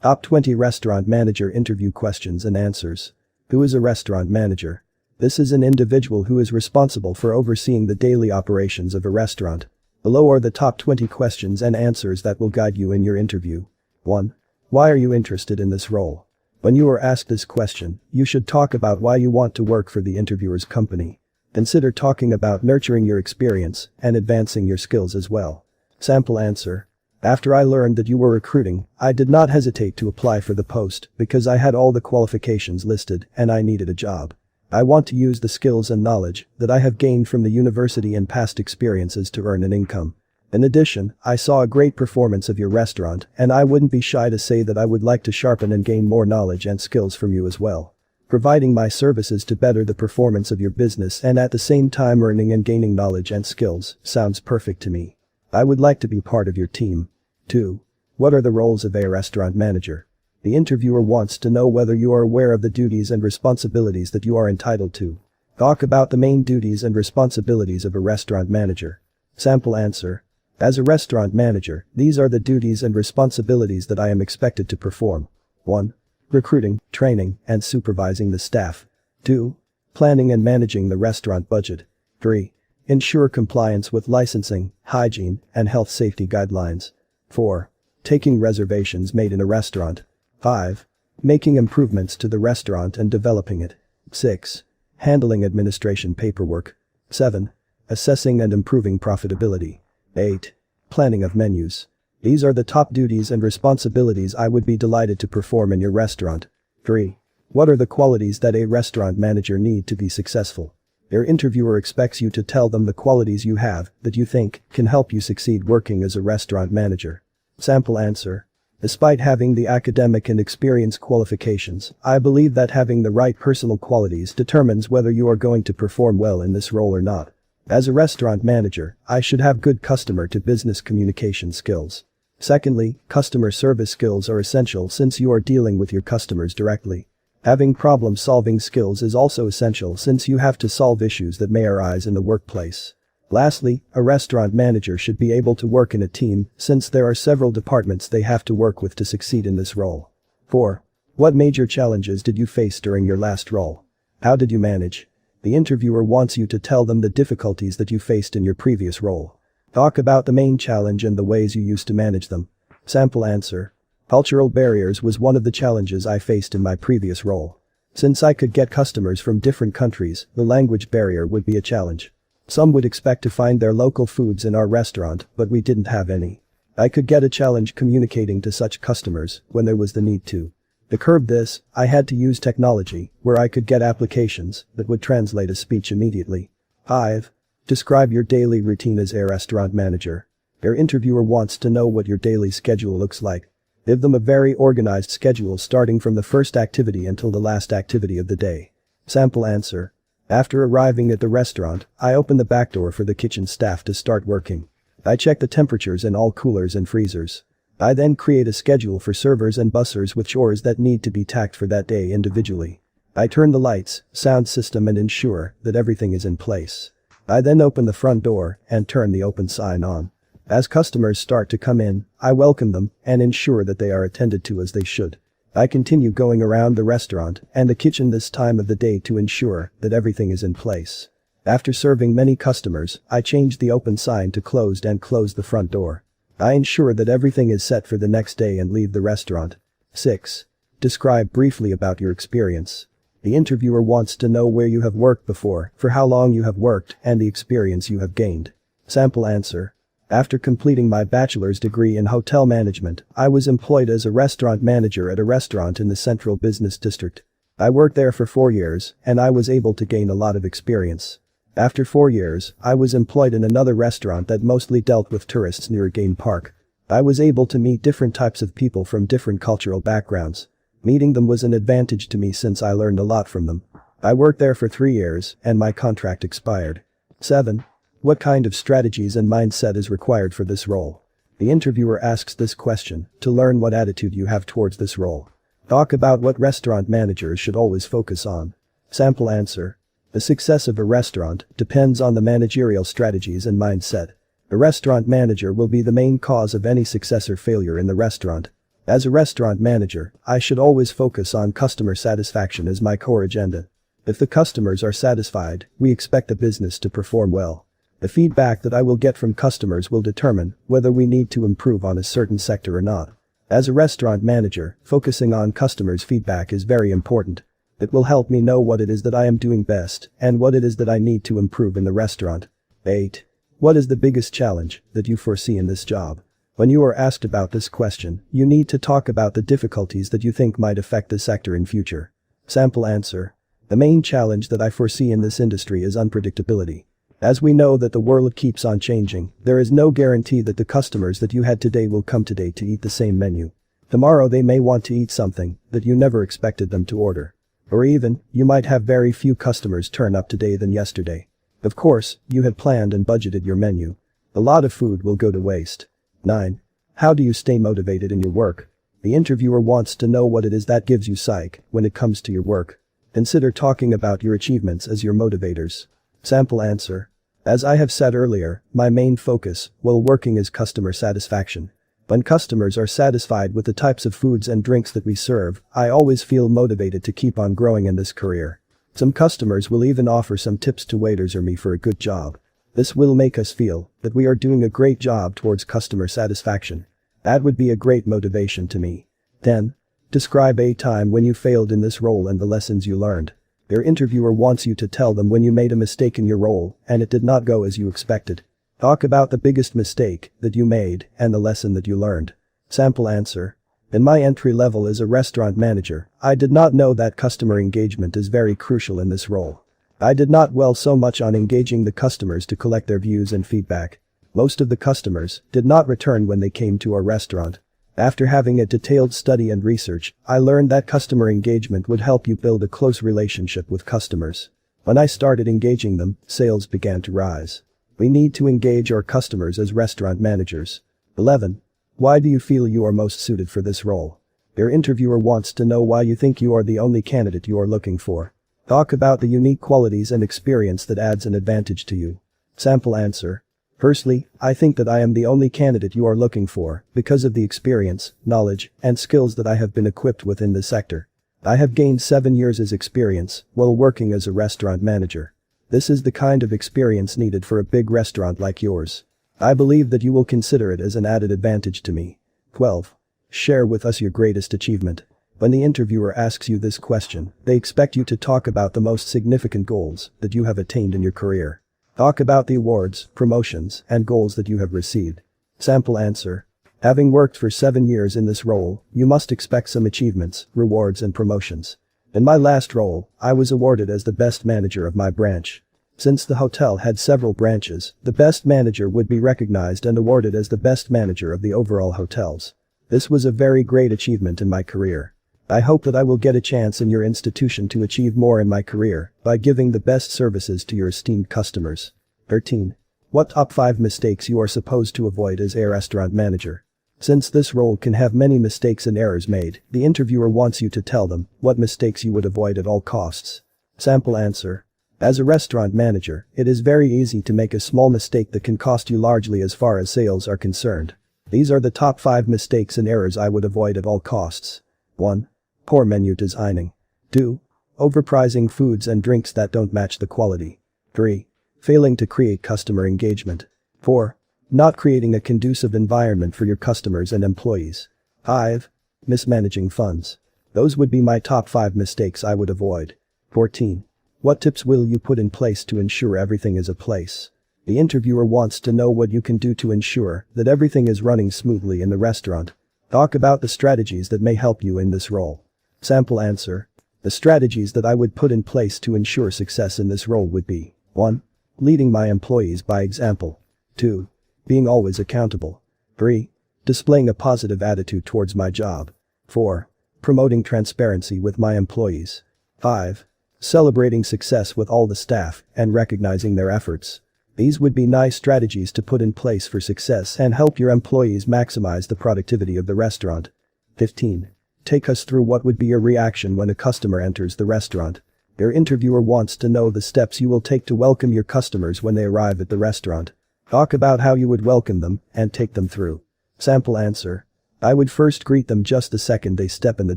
Top 20 Restaurant Manager Interview Questions and Answers. Who is a restaurant manager? This is an individual who is responsible for overseeing the daily operations of a restaurant. Below are the top 20 questions and answers that will guide you in your interview. 1. Why are you interested in this role? When you are asked this question, you should talk about why you want to work for the interviewer's company. Consider talking about nurturing your experience and advancing your skills as well. Sample answer. After I learned that you were recruiting, I did not hesitate to apply for the post because I had all the qualifications listed and I needed a job. I want to use the skills and knowledge that I have gained from the university and past experiences to earn an income. In addition, I saw a great performance of your restaurant and I wouldn't be shy to say that I would like to sharpen and gain more knowledge and skills from you as well. Providing my services to better the performance of your business and at the same time earning and gaining knowledge and skills sounds perfect to me. I would like to be part of your team. 2. What are the roles of a restaurant manager? The interviewer wants to know whether you are aware of the duties and responsibilities that you are entitled to. Talk about the main duties and responsibilities of a restaurant manager. Sample answer. As a restaurant manager, these are the duties and responsibilities that I am expected to perform. 1. Recruiting, training, and supervising the staff. 2. Planning and managing the restaurant budget. 3. Ensure compliance with licensing, hygiene, and health safety guidelines. 4. Taking reservations made in a restaurant. 5. Making improvements to the restaurant and developing it. 6. Handling administration paperwork. 7. Assessing and improving profitability. 8. Planning of menus. These are the top duties and responsibilities I would be delighted to perform in your restaurant. 3. What are the qualities that a restaurant manager need to be successful? Your interviewer expects you to tell them the qualities you have that you think can help you succeed working as a restaurant manager. Sample answer. Despite having the academic and experience qualifications, I believe that having the right personal qualities determines whether you are going to perform well in this role or not. As a restaurant manager, I should have good customer-to-business communication skills. Secondly, customer service skills are essential since you are dealing with your customers directly. Having problem-solving skills is also essential since you have to solve issues that may arise in the workplace. Lastly, a restaurant manager should be able to work in a team since there are several departments they have to work with to succeed in this role. 4. What major challenges did you face during your last role? How did you manage? The interviewer wants you to tell them the difficulties that you faced in your previous role. Talk about the main challenge and the ways you used to manage them. Sample answer. Cultural barriers was one of the challenges I faced in my previous role. Since I could get customers from different countries, the language barrier would be a challenge. Some would expect to find their local foods in our restaurant, but we didn't have any. I could get a challenge communicating to such customers when there was the need to. To curb this, I had to use technology, where I could get applications that would translate a speech immediately. 5. Describe your daily routine as a restaurant manager. Your interviewer wants to know what your daily schedule looks like. Give them a very organized schedule starting from the first activity until the last activity of the day. Sample answer. After arriving at the restaurant, I open the back door for the kitchen staff to start working. I check the temperatures in all coolers and freezers. I then create a schedule for servers and bussers with chores that need to be tacked for that day individually. I turn the lights, sound system and ensure that everything is in place. I then open the front door and turn the open sign on. As customers start to come in, I welcome them and ensure that they are attended to as they should. I continue going around the restaurant and the kitchen this time of the day to ensure that everything is in place. After serving many customers, I change the open sign to closed and close the front door. I ensure that everything is set for the next day and leave the restaurant. 6. Describe briefly about your experience. The interviewer wants to know where you have worked before, for how long you have worked, and the experience you have gained. Sample answer. After completing my bachelor's degree in hotel management, I was employed as a restaurant manager at a restaurant in the Central Business District. I worked there for 4 years, and I was able to gain a lot of experience. After 4 years, I was employed in another restaurant that mostly dealt with tourists near Game Park. I was able to meet different types of people from different cultural backgrounds. Meeting them was an advantage to me since I learned a lot from them. I worked there for 3 years, and my contract expired. 7. What kind of strategies and mindset is required for this role? The interviewer asks this question to learn what attitude you have towards this role. Talk about what restaurant managers should always focus on. Sample answer. The success of a restaurant depends on the managerial strategies and mindset. The restaurant manager will be the main cause of any success or failure in the restaurant. As a restaurant manager, I should always focus on customer satisfaction as my core agenda. If the customers are satisfied, we expect the business to perform well. The feedback that I will get from customers will determine whether we need to improve on a certain sector or not. As a restaurant manager, focusing on customers' feedback is very important. It will help me know what it is that I am doing best and what it is that I need to improve in the restaurant. 8. What is the biggest challenge that you foresee in this job? When you are asked about this question, you need to talk about the difficulties that you think might affect the sector in future. Sample answer. The main challenge that I foresee in this industry is unpredictability. As we know that the world keeps on changing, there is no guarantee that the customers that you had today will come today to eat the same menu. Tomorrow they may want to eat something that you never expected them to order. Or even, you might have very few customers turn up today than yesterday. Of course, you had planned and budgeted your menu. A lot of food will go to waste. 9. How do you stay motivated in your work? The interviewer wants to know what it is that gives you psych when it comes to your work. Consider talking about your achievements as your motivators. Sample answer. As I have said earlier, my main focus while working is customer satisfaction. When customers are satisfied with the types of foods and drinks that we serve, I always feel motivated to keep on growing in this career. Some customers will even offer some tips to waiters or me for a good job. This will make us feel that we are doing a great job towards customer satisfaction. That would be a great motivation to me. 10. Describe a time when you failed in this role and the lessons you learned. Your interviewer wants you to tell them when you made a mistake in your role and it did not go as you expected. Talk about the biggest mistake that you made and the lesson that you learned. Sample answer. In my entry level as a restaurant manager, I did not know that customer engagement is very crucial in this role. I did not dwell so much on engaging the customers to collect their views and feedback. Most of the customers did not return when they came to our restaurant. After having a detailed study and research, I learned that customer engagement would help you build a close relationship with customers. When I started engaging them, sales began to rise. We need to engage our customers as restaurant managers. 11. Why do you feel you are most suited for this role? Your interviewer wants to know why you think you are the only candidate you are looking for. Talk about the unique qualities and experience that adds an advantage to you. Sample answer. Firstly, I think that I am the only candidate you are looking for because of the experience, knowledge, and skills that I have been equipped with in this sector. I have gained 7 years' experience while working as a restaurant manager. This is the kind of experience needed for a big restaurant like yours. I believe that you will consider it as an added advantage to me. 12. Share with us your greatest achievement. When the interviewer asks you this question, they expect you to talk about the most significant goals that you have attained in your career. Talk about the awards, promotions, and goals that you have received. Sample answer. Having worked for 7 years in this role, you must expect some achievements, rewards and promotions. In my last role, I was awarded as the best manager of my branch. Since the hotel had several branches, the best manager would be recognized and awarded as the best manager of the overall hotels. This was a very great achievement in my career. I hope that I will get a chance in your institution to achieve more in my career by giving the best services to your esteemed customers. 13. What top 5 mistakes you are supposed to avoid as a restaurant manager? Since this role can have many mistakes and errors made, the interviewer wants you to tell them what mistakes you would avoid at all costs. Sample answer. As a restaurant manager, it is very easy to make a small mistake that can cost you largely as far as sales are concerned. These are the top 5 mistakes and errors I would avoid at all costs. 1. Poor menu designing. 2. Overpricing foods and drinks that don't match the quality. 3. Failing to create customer engagement. 4. Not creating a conducive environment for your customers and employees. 5. Mismanaging funds. Those would be my top 5 mistakes I would avoid. 14. What tips will you put in place to ensure everything is a place? The interviewer wants to know what you can do to ensure that everything is running smoothly in the restaurant. Talk about the strategies that may help you in this role. Sample answer. The strategies that I would put in place to ensure success in this role would be 1. Leading my employees by example. 2. Being always accountable. 3. Displaying a positive attitude towards my job. 4. Promoting transparency with my employees. 5. Celebrating success with all the staff and recognizing their efforts. These would be nice strategies to put in place for success and help your employees maximize the productivity of the restaurant. 15. Take us through what would be your reaction when a customer enters the restaurant. Your interviewer wants to know the steps you will take to welcome your customers when they arrive at the restaurant. Talk about how you would welcome them and take them through. Sample answer. I would first greet them just the second they step in the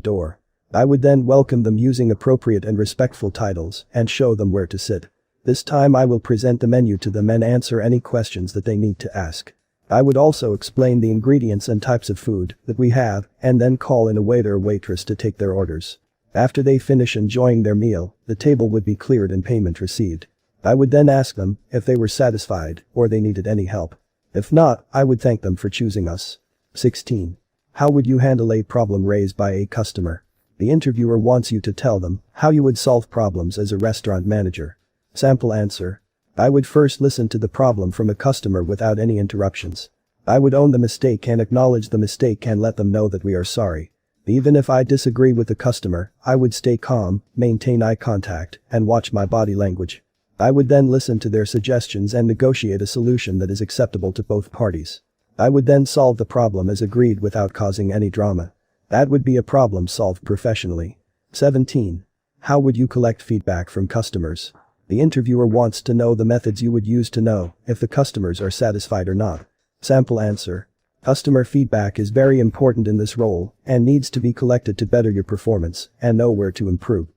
door. I would then welcome them using appropriate and respectful titles and show them where to sit. This time I will present the menu to them and answer any questions that they need to ask. I would also explain the ingredients and types of food that we have and then call in a waiter or waitress to take their orders. After they finish enjoying their meal, the table would be cleared and payment received. I would then ask them if they were satisfied or they needed any help. If not, I would thank them for choosing us. 16. How would you handle a problem raised by a customer? The interviewer wants you to tell them how you would solve problems as a restaurant manager. Sample answer. I would first listen to the problem from a customer without any interruptions. I would own the mistake and acknowledge the mistake and let them know that we are sorry. Even if I disagree with the customer, I would stay calm, maintain eye contact, and watch my body language. I would then listen to their suggestions and negotiate a solution that is acceptable to both parties. I would then solve the problem as agreed without causing any drama. That would be a problem solved professionally. 17. How would you collect feedback from customers? The interviewer wants to know the methods you would use to know if the customers are satisfied or not. Sample answer. Customer feedback is very important in this role and needs to be collected to better your performance and know where to improve.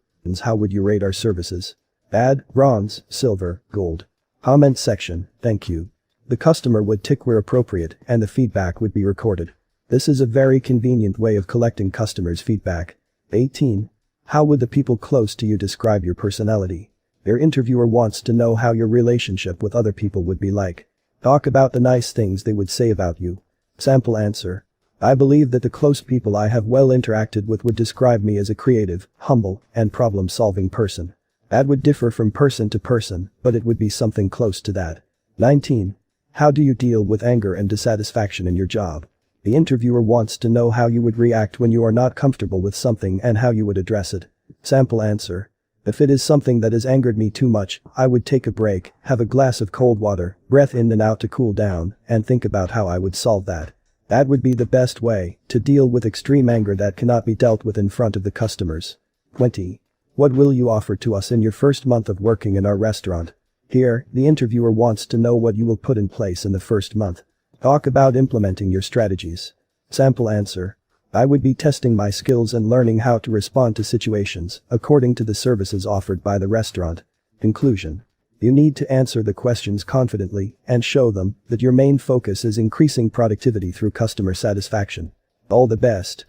How would you rate our services? Bad, bronze, silver, gold. Comment section, thank you. The customer would tick where appropriate and the feedback would be recorded. This is a very convenient way of collecting customers' feedback. 18. How would the people close to you describe your personality? Your interviewer wants to know how your relationship with other people would be like. Talk about the nice things they would say about you. Sample answer. I believe that the close people I have well interacted with would describe me as a creative, humble, and problem-solving person. That would differ from person to person, but it would be something close to that. 19. How do you deal with anger and dissatisfaction in your job? The interviewer wants to know how you would react when you are not comfortable with something and how you would address it. Sample answer. If it is something that has angered me too much, I would take a break, have a glass of cold water, breath in and out to cool down, and think about how I would solve that. That would be the best way to deal with extreme anger that cannot be dealt with in front of the customers. 20. What will you offer to us in your first month of working in our restaurant? Here, the interviewer wants to know what you will put in place in the first month. Talk about implementing your strategies. Sample answer. I would be testing my skills and learning how to respond to situations according to the services offered by the restaurant. Conclusion. You need to answer the questions confidently and show them that your main focus is increasing productivity through customer satisfaction. All the best.